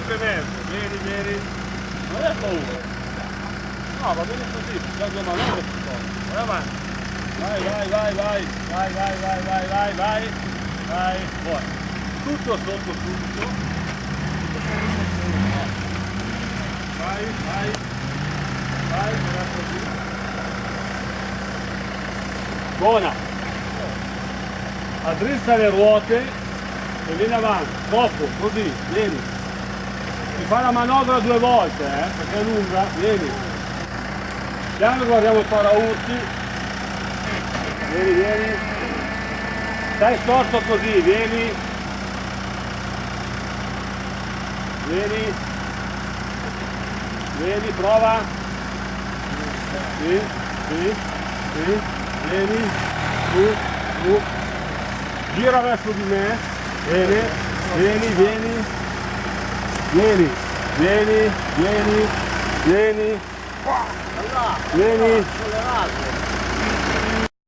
sempre verso, vieni. Non è paura. No, va bene così, già 2 manovre si può. Vai avanti. Vai. Poi. Tutto sotto subito. Vai, guarda così. Buona. Addrizza le ruote e vieni avanti, poco, così, vieni. Ti fa la manovra 2 volte, perché è lunga, vieni. Piano guardiamo il paraurti. Vieni. Stai storto così, vieni. Vieni, prova. Sì. Vieni. Su. Gira verso di me. Vieni. Vieni.